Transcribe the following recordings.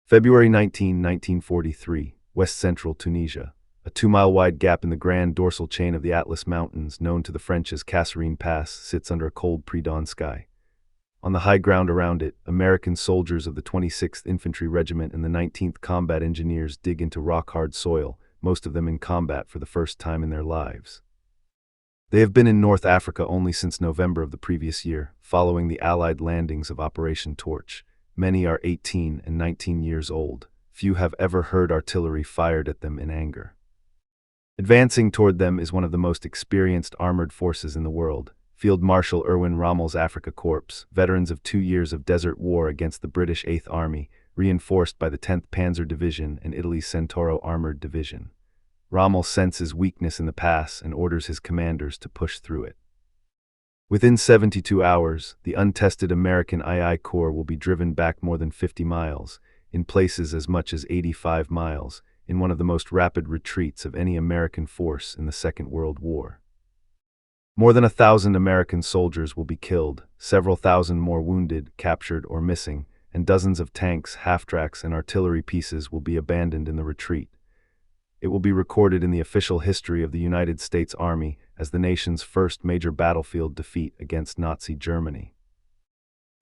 February 19, 1943, west-central Tunisia. A 2-mile-wide gap in the grand dorsal chain of the Atlas Mountains, known to the French as Kasserine Pass, sits under a cold pre-dawn sky. On the high ground around it, American soldiers of the 26th Infantry Regiment and the 19th Combat Engineers dig into rock-hard soil, most of them in combat for the first time in their lives. They have been in North Africa only since November of the previous year, following the Allied landings of Operation Torch. Many are 18 and 19 years old. Few have ever heard artillery fired at them in anger. Advancing toward them is one of the most experienced armored forces in the world, Field Marshal Erwin Rommel's Afrika Korps, veterans of 2 years of desert war against the British 8th Army, reinforced by the 10th Panzer Division and Italy's Centauro Armored Division. Rommel senses weakness in the pass and orders his commanders to push through it. Within 72 hours, the Untested American II Corps will be driven back more than 50 miles, in places as much as 85 miles, in one of the most rapid retreats of any American force in the Second World War. More than 1,000 American soldiers will be killed, several thousand more wounded, captured, or missing, and dozens of tanks, half-tracks, and artillery pieces will be abandoned in the retreat. It will be recorded in the official history of the United States Army as the nation's first major battlefield defeat against Nazi Germany.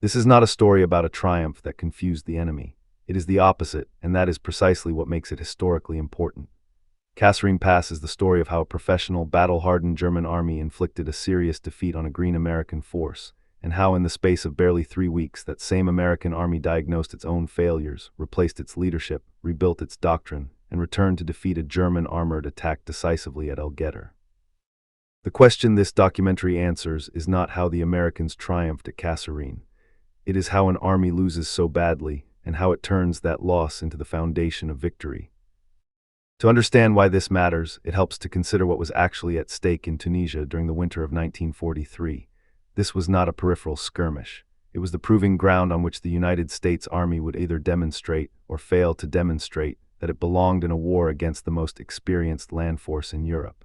This is not a story about a triumph that confused the enemy. It is the opposite, and that is precisely what makes it historically important. Kasserine Pass is the story of how a professional, battle-hardened German army inflicted a serious defeat on a green American force, and how in the space of barely 3 weeks that same American army diagnosed its own failures, replaced its leadership, rebuilt its doctrine, and returned to defeat a German armored attack decisively at El Getter. The question this documentary answers is not how the Americans triumphed at Kasserine. It is how an army loses so badly, and how it turns that loss into the foundation of victory. To understand why this matters, it helps to consider what was actually at stake in Tunisia during the winter of 1943. This was not a peripheral skirmish. It was the proving ground on which the United States Army would either demonstrate or fail to demonstrate that it belonged in a war against the most experienced land force in Europe.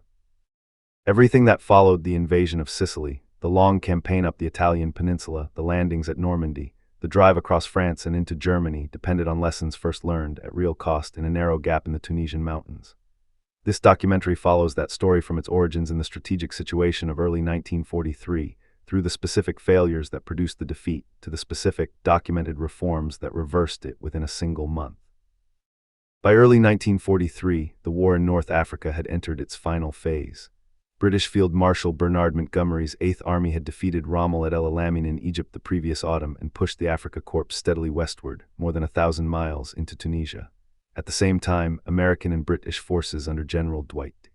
Everything that followed the invasion of Sicily, the long campaign up the Italian peninsula, the landings at Normandy, the drive across France and into Germany depended on lessons first learned at real cost in a narrow gap in the Tunisian mountains. This documentary follows that story from its origins in the strategic situation of early 1943, through the specific failures that produced the defeat, to the specific, documented reforms that reversed it within a single month. By early 1943, the war in North Africa had entered its final phase. British Field Marshal Bernard Montgomery's 8th Army had defeated Rommel at El Alamein in Egypt the previous autumn and pushed the Afrika Korps steadily westward, more than 1,000 miles, into Tunisia. At the same time, American and British forces under General Dwight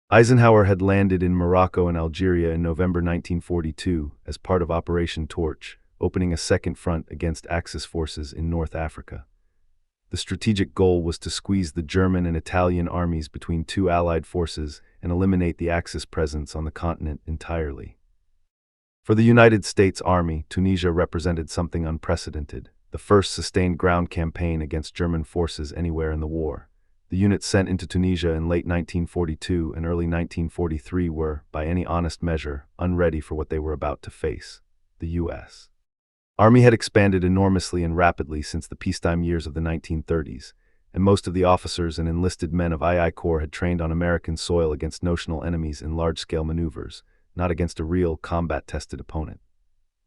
Eisenhower had landed in Morocco and Algeria in November 1942 as part of Operation Torch, opening a second front against Axis forces in North Africa. The strategic goal was to squeeze the German and Italian armies between two Allied forces and eliminate the Axis presence on the continent entirely. For the United States Army, Tunisia represented something unprecedented, the first sustained ground campaign against German forces anywhere in the war. The units sent into Tunisia in late 1942 and early 1943 were, by any honest measure, unready for what they were about to face. The U.S. Army had expanded enormously and rapidly since the peacetime years of the 1930s, and most of the officers and enlisted men of II Corps had trained on American soil against notional enemies in large-scale maneuvers, not against a real, combat-tested opponent.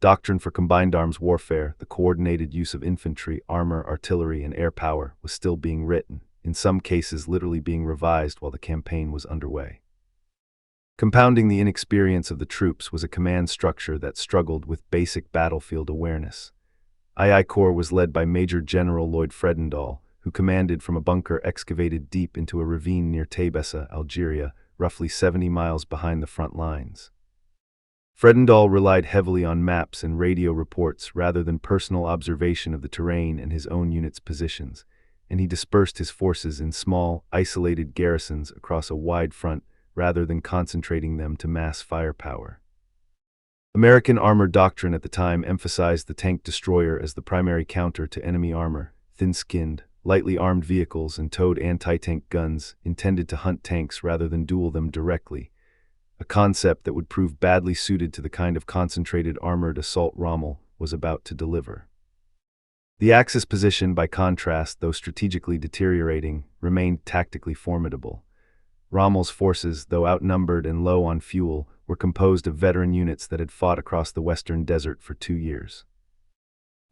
Doctrine for combined arms warfare, the coordinated use of infantry, armor, artillery, and air power, was still being written, in some cases literally being revised while the campaign was underway. Compounding the inexperience of the troops was a command structure that struggled with basic battlefield awareness. II Corps was led by Major General Lloyd Fredendall, who commanded from a bunker excavated deep into a ravine near Tebessa, Algeria, roughly 70 miles behind the front lines. Fredendall relied heavily on maps and radio reports rather than personal observation of the terrain and his own unit's positions, and he dispersed his forces in small, isolated garrisons across a wide front rather than concentrating them to mass firepower. American armor doctrine at the time emphasized the tank destroyer as the primary counter to enemy armor, thin-skinned, lightly armed vehicles and towed anti-tank guns intended to hunt tanks rather than duel them directly, a concept that would prove badly suited to the kind of concentrated armored assault Rommel was about to deliver. The Axis position, by contrast, though strategically deteriorating, remained tactically formidable. Rommel's forces, though outnumbered and low on fuel, were composed of veteran units that had fought across the western desert for 2 years.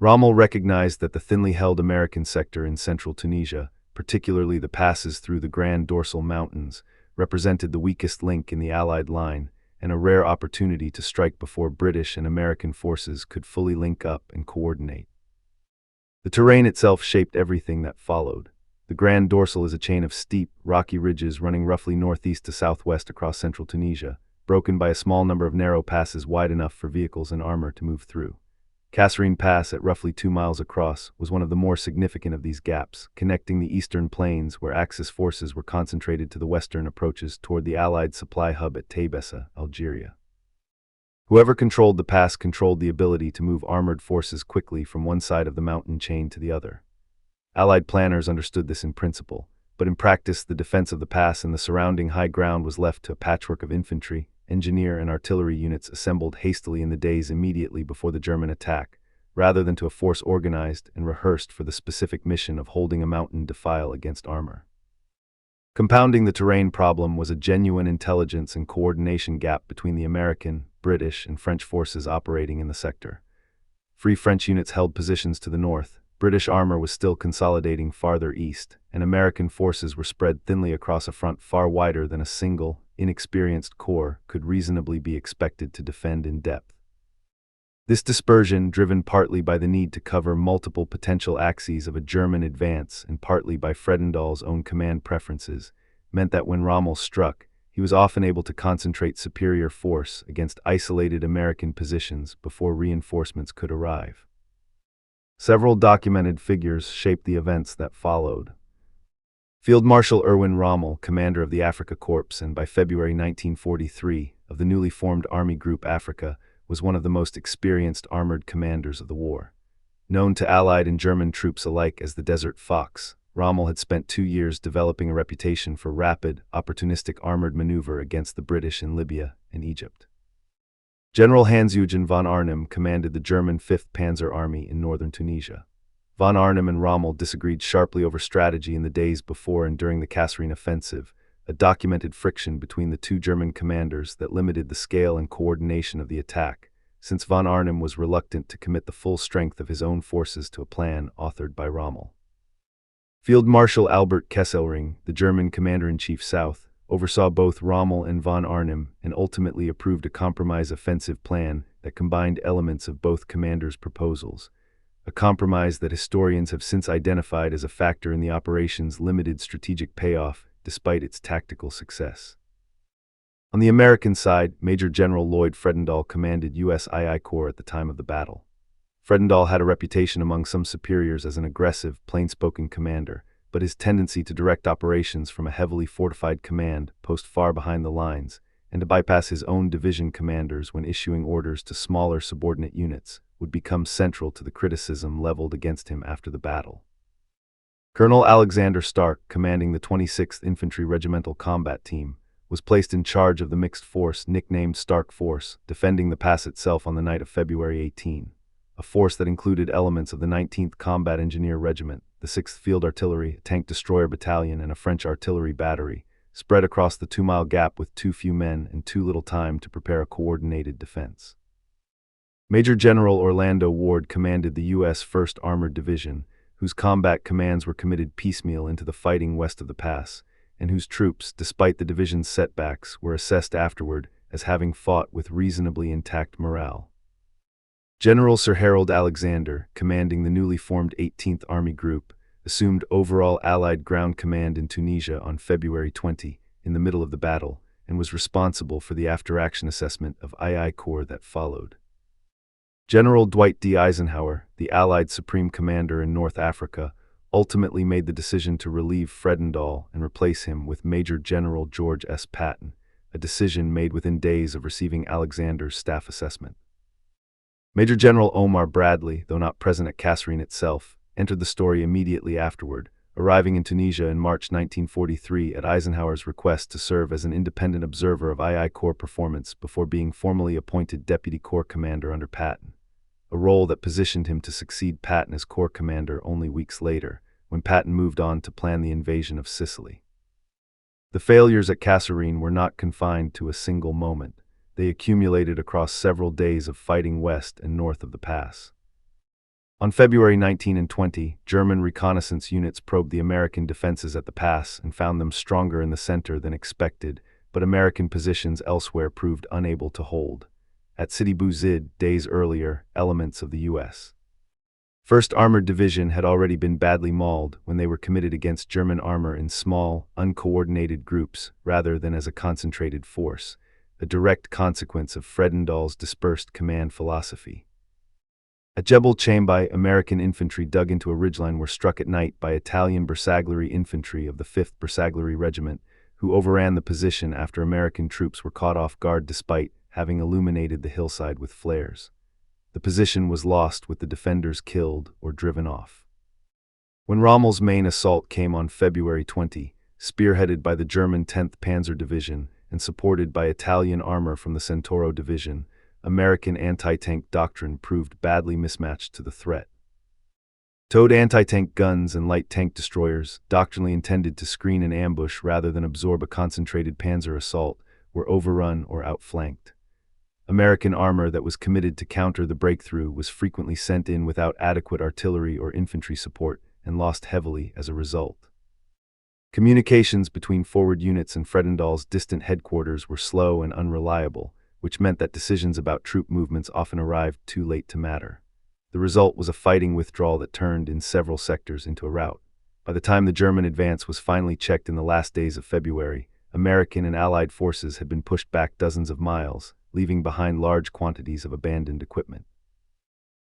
Rommel recognized that the thinly held American sector in central Tunisia, particularly the passes through the Grand Dorsal Mountains, represented the weakest link in the Allied line, and a rare opportunity to strike before British and American forces could fully link up and coordinate. The terrain itself shaped everything that followed. The Grand Dorsal is a chain of steep, rocky ridges running roughly northeast to southwest across central Tunisia, broken by a small number of narrow passes wide enough for vehicles and armor to move through. Kasserine Pass, at roughly 2 miles across, was one of the more significant of these gaps, connecting the eastern plains where Axis forces were concentrated to the western approaches toward the Allied supply hub at Tebessa, Algeria. Whoever controlled the pass controlled the ability to move armored forces quickly from one side of the mountain chain to the other. Allied planners understood this in principle, but in practice the defense of the pass and the surrounding high ground was left to a patchwork of infantry, engineer and artillery units assembled hastily in the days immediately before the German attack, rather than to a force organized and rehearsed for the specific mission of holding a mountain defile against armor. Compounding the terrain problem was a genuine intelligence and coordination gap between the American, British, and French forces operating in the sector. Free French units held positions to the north, British armor was still consolidating farther east, and American forces were spread thinly across a front far wider than a single, inexperienced corps could reasonably be expected to defend in depth. This dispersion, driven partly by the need to cover multiple potential axes of a German advance and partly by Fredendall's own command preferences, meant that when Rommel struck, he was often able to concentrate superior force against isolated American positions before reinforcements could arrive. Several documented figures shaped the events that followed. Field Marshal Erwin Rommel, commander of the Afrika Korps and by February 1943 of the newly formed Army Group Africa, was one of the most experienced armored commanders of the war. Known to Allied and German troops alike as the Desert Fox, Rommel had spent 2 years developing a reputation for rapid, opportunistic armored maneuver against the British in Libya and Egypt. General Hans-Eugen von Arnim commanded the German 5th Panzer Army in northern Tunisia. Von Arnim and Rommel disagreed sharply over strategy in the days before and during the Kasserine offensive, a documented friction between the two German commanders that limited the scale and coordination of the attack, since von Arnim was reluctant to commit the full strength of his own forces to a plan authored by Rommel. Field Marshal Albert Kesselring, the German commander-in-chief south, oversaw both Rommel and von Arnim and ultimately approved a compromise offensive plan that combined elements of both commanders' proposals, a compromise that historians have since identified as a factor in the operation's limited strategic payoff despite its tactical success. On the American side, Major General Lloyd Fredendall commanded WWII Corps at the time of the battle. Fredendall had a reputation among some superiors as an aggressive, plain-spoken commander, but his tendency to direct operations from a heavily fortified command post far behind the lines and to bypass his own division commanders when issuing orders to smaller subordinate units would become central to the criticism leveled against him after the battle. Colonel Alexander Stark, commanding the 26th Infantry Regimental Combat Team, was placed in charge of the mixed force nicknamed Stark Force, defending the pass itself on the night of February 18, a force that included elements of the 19th Combat Engineer Regiment, the 6th Field Artillery, a tank destroyer battalion, and a French artillery battery, spread across the 2-mile gap with too few men and too little time to prepare a coordinated defense. Major General Orlando Ward commanded the U.S. 1st Armored Division, whose combat commands were committed piecemeal into the fighting west of the pass, and whose troops, despite the division's setbacks, were assessed afterward as having fought with reasonably intact morale. General Sir Harold Alexander, commanding the newly formed 18th Army Group, assumed overall Allied ground command in Tunisia on February 20, in the middle of the battle, and was responsible for the after-action assessment of II Corps that followed. General Dwight D. Eisenhower, the Allied Supreme Commander in North Africa, ultimately made the decision to relieve Fredendall and replace him with Major General George S. Patton, a decision made within days of receiving Alexander's staff assessment. Major General Omar Bradley, though not present at Kasserine itself, entered the story immediately afterward, arriving in Tunisia in March 1943 at Eisenhower's request to serve as an independent observer of II Corps performance before being formally appointed Deputy Corps Commander under Patton. a role that positioned him to succeed Patton as Corps commander only weeks later, when Patton moved on to plan the invasion of Sicily. The failures at Kasserine were not confined to a single moment. They accumulated across several days of fighting west and north of the pass. On February 19 and 20, German reconnaissance units probed the American defenses at the pass and found them stronger in the center than expected, but American positions elsewhere proved unable to hold. At Sidi Bouzid, days earlier, elements of the U.S. 1st Armored Division had already been badly mauled when they were committed against German armor in small, uncoordinated groups rather than as a concentrated force, a direct consequence of Fredendall's dispersed command philosophy. At Jebel Chambai, American infantry dug into a ridgeline were struck at night by Italian Bersaglieri infantry of the 5th Bersaglieri Regiment, who overran the position after American troops were caught off guard despite having illuminated the hillside with flares. The position was lost with the defenders killed or driven off. When Rommel's main assault came on February 20, spearheaded by the German 10th Panzer Division and supported by Italian armor from the Centauro Division, American anti-tank doctrine proved badly mismatched to the threat. Towed anti-tank guns and light tank destroyers, doctrinally intended to screen an ambush rather than absorb a concentrated panzer assault, were overrun or outflanked. American armor that was committed to counter the breakthrough was frequently sent in without adequate artillery or infantry support and lost heavily as a result. Communications between forward units and Fredendall's distant headquarters were slow and unreliable, which meant that decisions about troop movements often arrived too late to matter. The result was a fighting withdrawal that turned in several sectors into a rout. By the time the German advance was finally checked in the last days of February, American and Allied forces had been pushed back dozens of miles, leaving behind large quantities of abandoned equipment.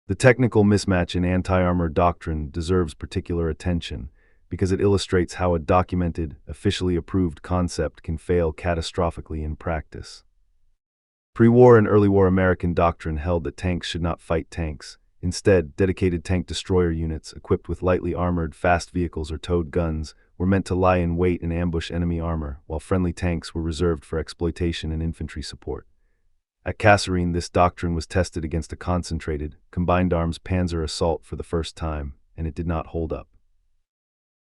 The technical mismatch in anti-armor doctrine deserves particular attention because it illustrates how a documented, officially approved concept can fail catastrophically in practice. Pre-war and early war American doctrine held that tanks should not fight tanks. Instead, dedicated tank destroyer units equipped with lightly armored, fast vehicles or towed guns were meant to lie in wait and ambush enemy armor, while friendly tanks were reserved for exploitation and infantry support. At Kasserine, this doctrine was tested against a concentrated, combined arms panzer assault for the first time, and it did not hold up.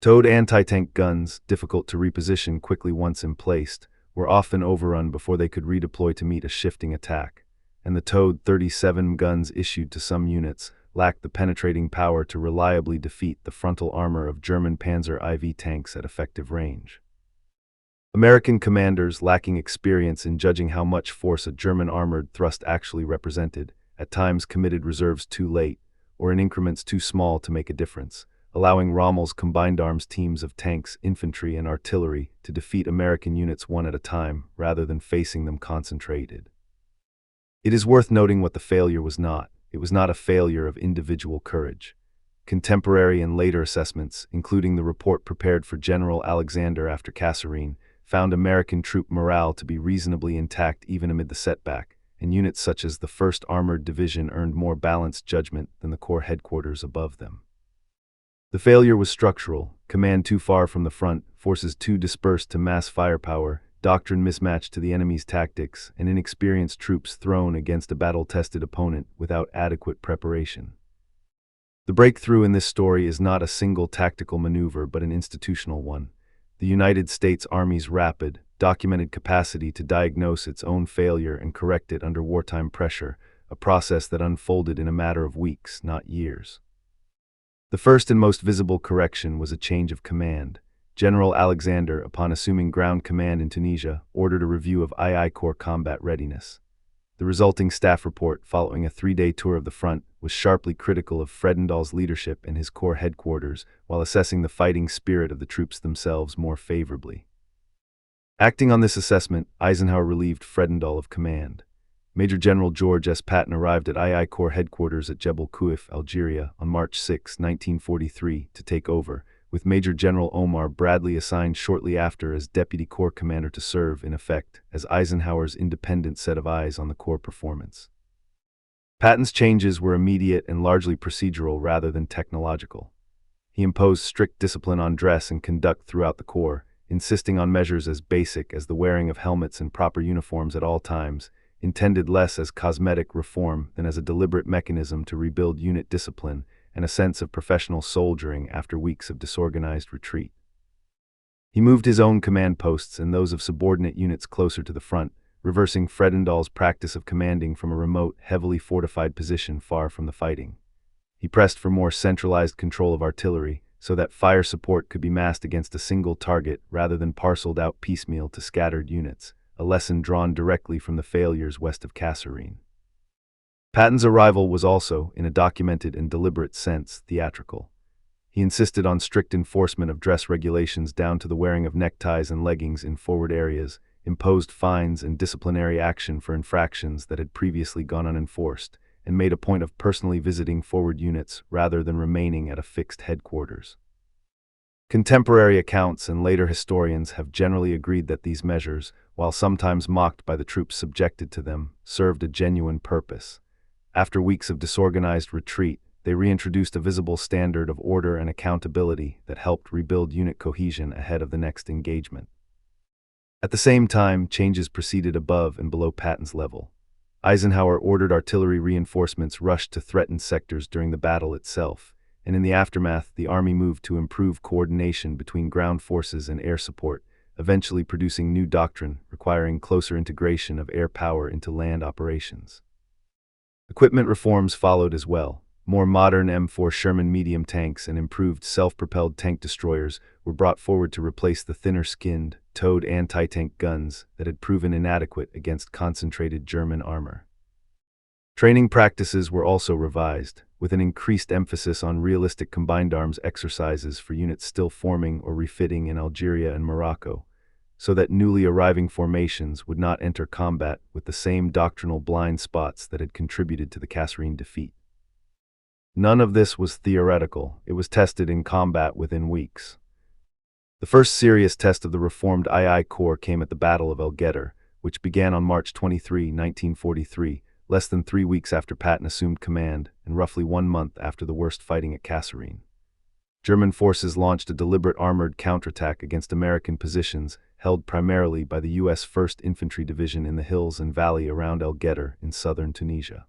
Towed anti-tank guns, difficult to reposition quickly once emplaced, were often overrun before they could redeploy to meet a shifting attack, and the towed 37 guns issued to some units lacked the penetrating power to reliably defeat the frontal armor of German Panzer IV tanks at effective range. American commanders, lacking experience in judging how much force a German armored thrust actually represented, at times committed reserves too late, or in increments too small to make a difference, allowing Rommel's combined arms teams of tanks, infantry, and artillery to defeat American units one at a time, rather than facing them concentrated. It is worth noting what the failure was not. It was not a failure of individual courage. Contemporary and later assessments, including the report prepared for General Alexander after Kasserine, found American troop morale to be reasonably intact even amid the setback, and units such as the 1st Armored Division earned more balanced judgment than the Corps headquarters above them. The failure was structural: command too far from the front, forces too dispersed to mass firepower, doctrine mismatched to the enemy's tactics, and inexperienced troops thrown against a battle-tested opponent without adequate preparation. The breakthrough in this story is not a single tactical maneuver but an institutional one. The United States Army's rapid, documented capacity to diagnose its own failure and correct it under wartime pressure, a process that unfolded in a matter of weeks, not years. The first and most visible correction was a change of command. General Alexander, upon assuming ground command in Tunisia, ordered a review of II Corps combat readiness. The resulting staff report, following a 3-day tour of the front, was sharply critical of Fredendall's leadership and his Corps headquarters, while assessing the fighting spirit of the troops themselves more favorably. Acting on this assessment, Eisenhower relieved Fredendall of command. Major General George S. Patton arrived at II Corps headquarters at Jebel Kouif, Algeria, on March 6, 1943, to take over, with Major General Omar Bradley assigned shortly after as Deputy Corps Commander to serve, in effect, as Eisenhower's independent set of eyes on the Corps performance. Patton's changes were immediate and largely procedural rather than technological. He imposed strict discipline on dress and conduct throughout the Corps, insisting on measures as basic as the wearing of helmets and proper uniforms at all times, intended less as cosmetic reform than as a deliberate mechanism to rebuild unit discipline and a sense of professional soldiering after weeks of disorganized retreat. He moved his own command posts and those of subordinate units closer to the front, reversing Fredendall's practice of commanding from a remote, heavily fortified position far from the fighting. He pressed for more centralized control of artillery, so that fire support could be massed against a single target rather than parceled out piecemeal to scattered units, a lesson drawn directly from the failures west of Kasserine. Patton's arrival was also, in a documented and deliberate sense, theatrical. He insisted on strict enforcement of dress regulations down to the wearing of neckties and leggings in forward areas, imposed fines and disciplinary action for infractions that had previously gone unenforced, and made a point of personally visiting forward units rather than remaining at a fixed headquarters. Contemporary accounts and later historians have generally agreed that these measures, while sometimes mocked by the troops subjected to them, served a genuine purpose. After weeks of disorganized retreat, they reintroduced a visible standard of order and accountability that helped rebuild unit cohesion ahead of the next engagement. At the same time, changes proceeded above and below Patton's level. Eisenhower ordered artillery reinforcements rushed to threatened sectors during the battle itself, and in the aftermath, the Army moved to improve coordination between ground forces and air support, eventually producing new doctrine requiring closer integration of air power into land operations. Equipment reforms followed as well. More modern M4 Sherman medium tanks and improved self-propelled tank destroyers were brought forward to replace the thinner-skinned, towed anti-tank guns that had proven inadequate against concentrated German armor. Training practices were also revised, with an increased emphasis on realistic combined arms exercises for units still forming or refitting in Algeria and Morocco, so that newly arriving formations would not enter combat with the same doctrinal blind spots that had contributed to the Kasserine defeat. None of this was theoretical. It was tested in combat within weeks. The first serious test of the reformed II Corps came at the Battle of El Gueter, which began on March 23, 1943, less than 3 weeks after Patton assumed command and roughly 1 month after the worst fighting at Kasserine. German forces launched a deliberate armored counterattack against American positions held primarily by the U.S. 1st Infantry Division in the hills and valley around El Gueter in southern Tunisia.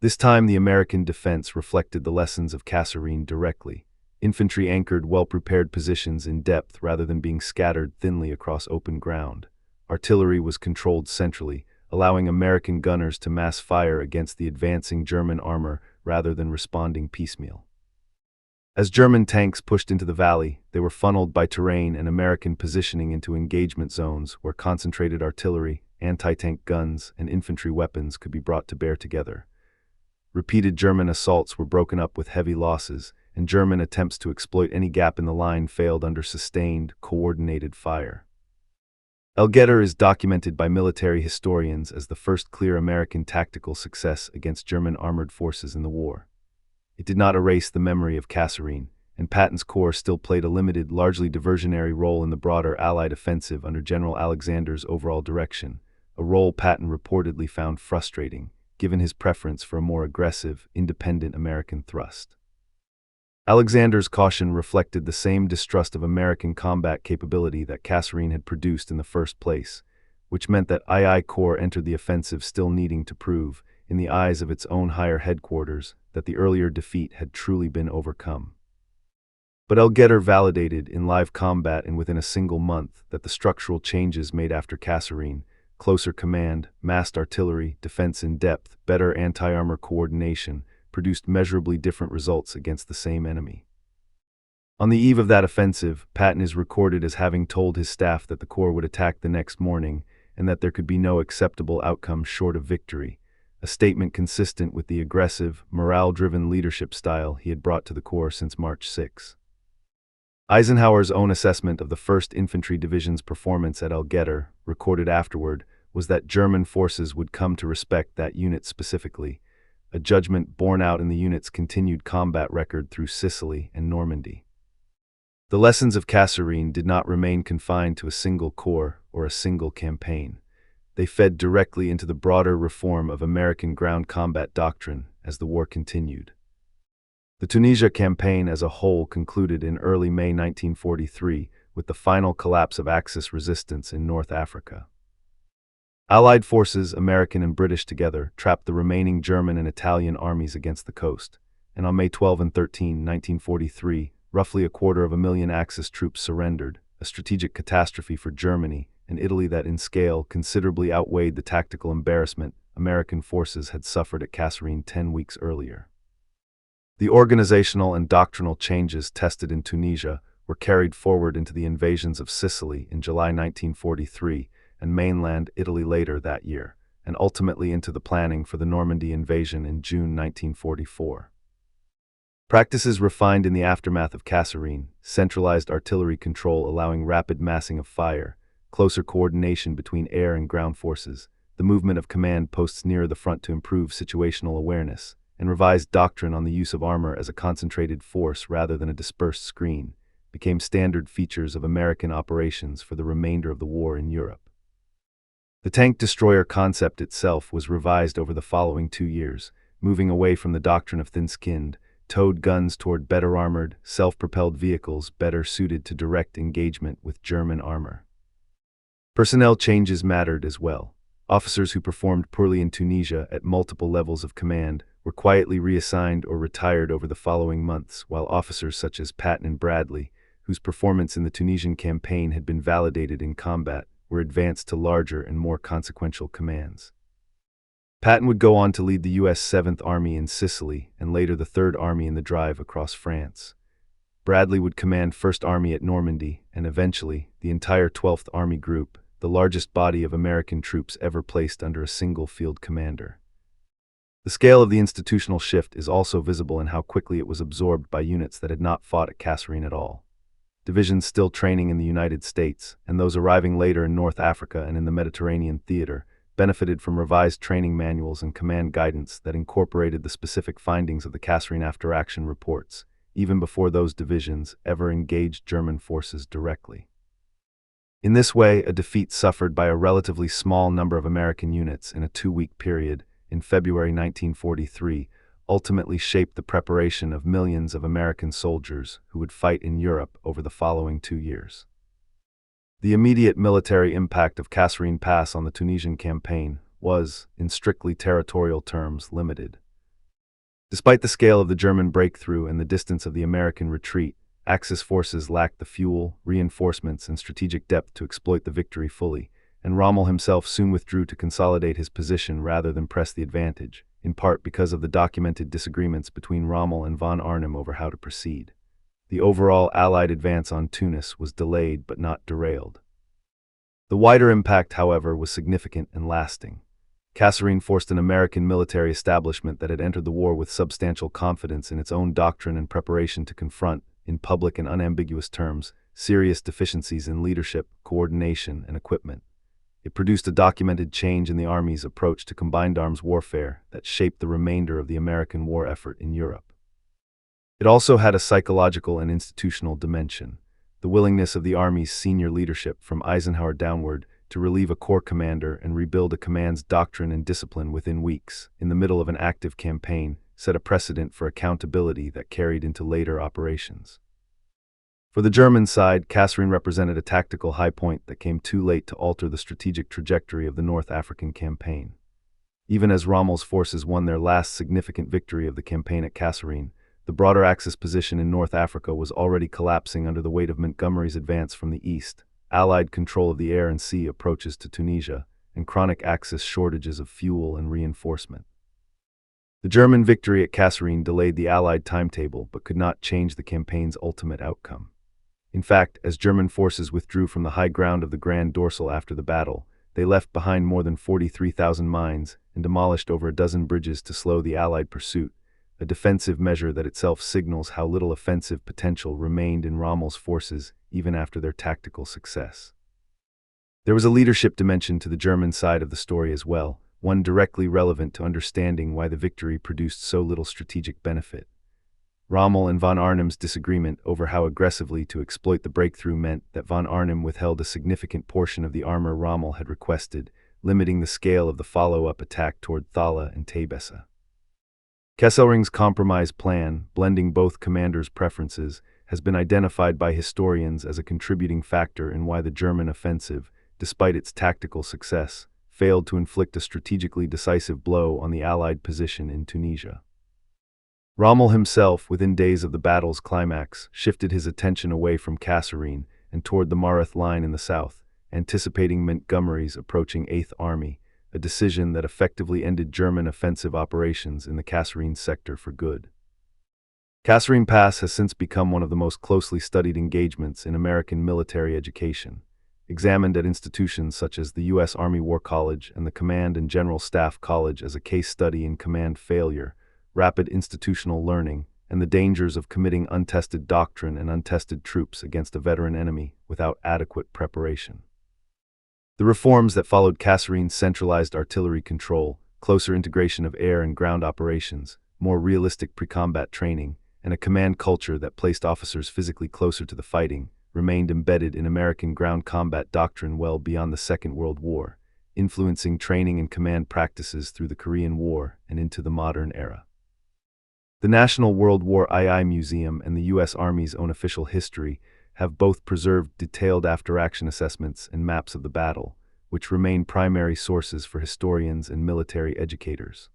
This time the American defense reflected the lessons of Kasserine directly. Infantry anchored well-prepared positions in depth rather than being scattered thinly across open ground. Artillery was controlled centrally, allowing American gunners to mass fire against the advancing German armor rather than responding piecemeal. As German tanks pushed into the valley, they were funneled by terrain and American positioning into engagement zones where concentrated artillery, anti-tank guns, and infantry weapons could be brought to bear together. Repeated German assaults were broken up with heavy losses, and German attempts to exploit any gap in the line failed under sustained, coordinated fire. El Gueter is documented by military historians as the first clear American tactical success against German armored forces in the war. It did not erase the memory of Kasserine, and Patton's corps still played a limited, largely diversionary role in the broader Allied offensive under General Alexander's overall direction, a role Patton reportedly found frustrating, given his preference for a more aggressive, independent American thrust. Alexander's caution reflected the same distrust of American combat capability that Kasserine had produced in the first place, which meant that II Corps entered the offensive still needing to prove, in the eyes of its own higher headquarters, that the earlier defeat had truly been overcome. But El Gueter validated, in live combat and within a single month, that the structural changes made after Kasserine, closer command, massed artillery, defense in depth, better anti-armor coordination, produced measurably different results against the same enemy. On the eve of that offensive, Patton is recorded as having told his staff that the Corps would attack the next morning and that there could be no acceptable outcome short of victory, a statement consistent with the aggressive, morale-driven leadership style he had brought to the Corps since March 6. Eisenhower's own assessment of the 1st Infantry Division's performance at El Gueter, recorded afterward, was that German forces would come to respect that unit specifically, a judgment borne out in the unit's continued combat record through Sicily and Normandy. The lessons of Kasserine did not remain confined to a single corps or a single campaign. They fed directly into the broader reform of American ground combat doctrine as the war continued. The Tunisia campaign as a whole concluded in early May 1943 with the final collapse of Axis resistance in North Africa. Allied forces, American and British together, trapped the remaining German and Italian armies against the coast, and on May 12 and 13, 1943, roughly 250,000 Axis troops surrendered, a strategic catastrophe for Germany and Italy that in scale considerably outweighed the tactical embarrassment American forces had suffered at Kasserine 10 weeks earlier. The organizational and doctrinal changes tested in Tunisia were carried forward into the invasions of Sicily in July 1943 and mainland Italy later that year, and ultimately into the planning for the Normandy invasion in June 1944. Practices refined in the aftermath of Kasserine, centralized artillery control allowing rapid massing of fire, closer coordination between air and ground forces, the movement of command posts nearer the front to improve situational awareness, and revised doctrine on the use of armor as a concentrated force rather than a dispersed screen, became standard features of American operations for the remainder of the war in Europe. The tank destroyer concept itself was revised over the following 2 years, moving away from the doctrine of thin-skinned, towed guns toward better armored, self-propelled vehicles better suited to direct engagement with German armor. Personnel changes mattered as well. Officers who performed poorly in Tunisia at multiple levels of command were quietly reassigned or retired over the following months, while officers such as Patton and Bradley, whose performance in the Tunisian campaign had been validated in combat, were advanced to larger and more consequential commands. Patton would go on to lead the U.S. 7th Army in Sicily and later the 3rd Army in the drive across France. Bradley would command 1st Army at Normandy and eventually the entire 12th Army Group, the largest body of American troops ever placed under a single field commander. The scale of the institutional shift is also visible in how quickly it was absorbed by units that had not fought at Kasserine at all. Divisions still training in the United States, and those arriving later in North Africa and in the Mediterranean theater, benefited from revised training manuals and command guidance that incorporated the specific findings of the Kasserine after-action reports, even before those divisions ever engaged German forces directly. In this way, a defeat suffered by a relatively small number of American units in a 2-week period in February 1943 ultimately shaped the preparation of millions of American soldiers who would fight in Europe over the following 2 years. The immediate military impact of Kasserine Pass on the Tunisian campaign was, in strictly territorial terms, limited. Despite the scale of the German breakthrough and the distance of the American retreat, Axis forces lacked the fuel, reinforcements, and strategic depth to exploit the victory fully, and Rommel himself soon withdrew to consolidate his position rather than press the advantage, in part because of the documented disagreements between Rommel and von Arnim over how to proceed. The overall Allied advance on Tunis was delayed but not derailed. The wider impact, however, was significant and lasting. Kasserine forced an American military establishment that had entered the war with substantial confidence in its own doctrine and preparation to confront, in public and unambiguous terms, serious deficiencies in leadership, coordination, and equipment. It produced a documented change in the Army's approach to combined arms warfare that shaped the remainder of the American war effort in Europe. It also had a psychological and institutional dimension. The willingness of the Army's senior leadership, from Eisenhower downward, to relieve a corps commander and rebuild a command's doctrine and discipline within weeks, in the middle of an active campaign, set a precedent for accountability that carried into later operations. For the German side, Kasserine represented a tactical high point that came too late to alter the strategic trajectory of the North African campaign. Even as Rommel's forces won their last significant victory of the campaign at Kasserine, the broader Axis position in North Africa was already collapsing under the weight of Montgomery's advance from the east, Allied control of the air and sea approaches to Tunisia, and chronic Axis shortages of fuel and reinforcement. The German victory at Kasserine delayed the Allied timetable but could not change the campaign's ultimate outcome. In fact, as German forces withdrew from the high ground of the Grand Dorsal after the battle, they left behind more than 43,000 mines and demolished over a dozen bridges to slow the Allied pursuit, a defensive measure that itself signals how little offensive potential remained in Rommel's forces even after their tactical success. There was a leadership dimension to the German side of the story as well, one directly relevant to understanding why the victory produced so little strategic benefit. Rommel and von Arnim's disagreement over how aggressively to exploit the breakthrough meant that von Arnim withheld a significant portion of the armor Rommel had requested, limiting the scale of the follow-up attack toward Thala and Tebessa. Kesselring's compromise plan, blending both commanders' preferences, has been identified by historians as a contributing factor in why the German offensive, despite its tactical success, failed to inflict a strategically decisive blow on the Allied position in Tunisia. Rommel himself, within days of the battle's climax, shifted his attention away from Kasserine and toward the Mareth Line in the south, anticipating Montgomery's approaching Eighth Army, a decision that effectively ended German offensive operations in the Kasserine sector for good. Kasserine Pass has since become one of the most closely studied engagements in American military education, examined at institutions such as the U.S. Army War College and the Command and General Staff College as a case study in command failure, rapid institutional learning, and the dangers of committing untested doctrine and untested troops against a veteran enemy without adequate preparation. The reforms that followed Kasserine's centralized artillery control, closer integration of air and ground operations, more realistic pre-combat training, and a command culture that placed officers physically closer to the fighting, remained embedded in American ground combat doctrine well beyond the Second World War, influencing training and command practices through the Korean War and into the modern era. The National World War II Museum and the U.S. Army's own official history have both preserved detailed after-action assessments and maps of the battle, which remain primary sources for historians and military educators.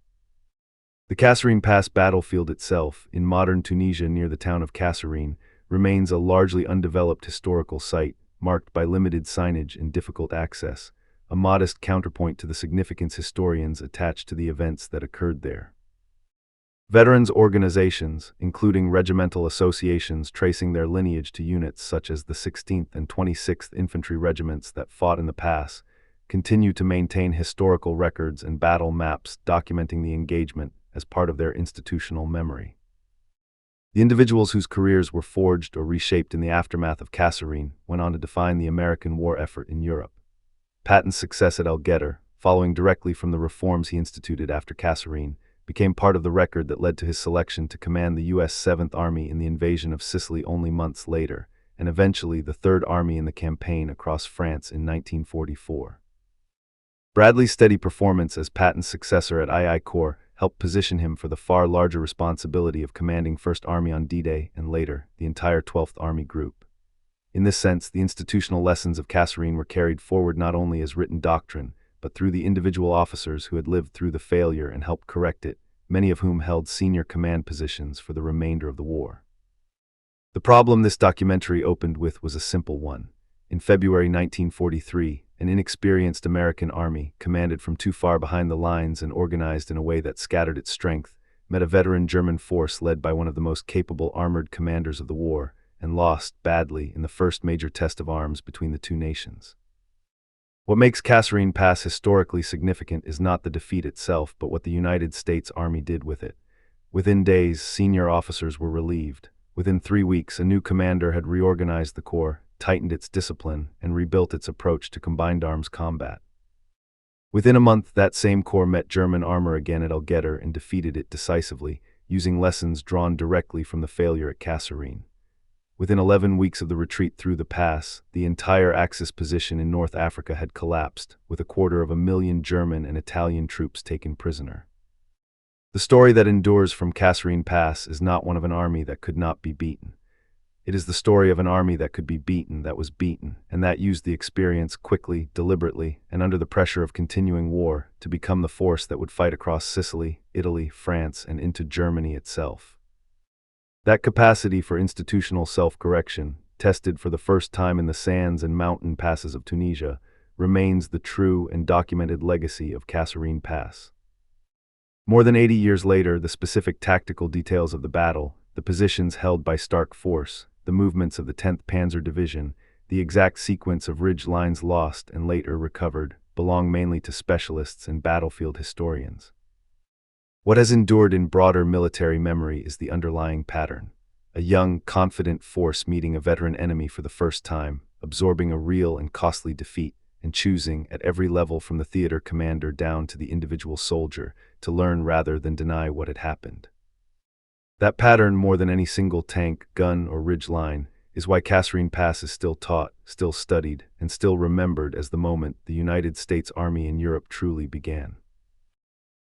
The Kasserine Pass battlefield itself, in modern Tunisia near the town of Kasserine, remains a largely undeveloped historical site, marked by limited signage and difficult access, a modest counterpoint to the significance historians attach to the events that occurred there. Veterans organizations, including regimental associations tracing their lineage to units such as the 16th and 26th Infantry Regiments that fought in the pass, continue to maintain historical records and battle maps documenting the engagement as part of their institutional memory. The individuals whose careers were forged or reshaped in the aftermath of Kasserine went on to define the American war effort in Europe. Patton's success at El Getter, following directly from the reforms he instituted after Kasserine, became part of the record that led to his selection to command the U.S. 7th Army in the invasion of Sicily only months later, and eventually the 3rd Army in the campaign across France in 1944. Bradley's steady performance as Patton's successor at II Corps helped position him for the far larger responsibility of commanding 1st Army on D-Day and later, the entire 12th Army Group. In this sense, the institutional lessons of Kasserine were carried forward not only as written doctrine, but through the individual officers who had lived through the failure and helped correct it, many of whom held senior command positions for the remainder of the war. The problem this documentary opened with was a simple one. In February 1943, an inexperienced American army, commanded from too far behind the lines and organized in a way that scattered its strength, met a veteran German force led by one of the most capable armored commanders of the war, and lost badly in the first major test of arms between the two nations. What makes Kasserine Pass historically significant is not the defeat itself, but what the United States Army did with it. Within days, senior officers were relieved. Within 3 weeks, a new commander had reorganized the Corps, tightened its discipline, and rebuilt its approach to combined arms combat. Within a month, that same Corps met German armor again at El Getter and defeated it decisively, using lessons drawn directly from the failure at Kasserine. Within 11 weeks of the retreat through the pass, the entire Axis position in North Africa had collapsed, with 250,000 German and Italian troops taken prisoner. The story that endures from Kasserine Pass is not one of an army that could not be beaten. It is the story of an army that could be beaten, that was beaten, and that used the experience quickly, deliberately, and under the pressure of continuing war to become the force that would fight across Sicily, Italy, France, and into Germany itself. That capacity for institutional self-correction, tested for the first time in the sands and mountain passes of Tunisia, remains the true and documented legacy of Kasserine Pass. More than 80 years later, the specific tactical details of the battle, the positions held by Stark Force, the movements of the 10th Panzer Division, the exact sequence of ridge lines lost and later recovered, belong mainly to specialists and battlefield historians. What has endured in broader military memory is the underlying pattern. A young, confident force meeting a veteran enemy for the first time, absorbing a real and costly defeat, and choosing, at every level from the theater commander down to the individual soldier, to learn rather than deny what had happened. That pattern, more than any single tank, gun, or ridge line, is why Kasserine Pass is still taught, still studied, and still remembered as the moment the United States Army in Europe truly began.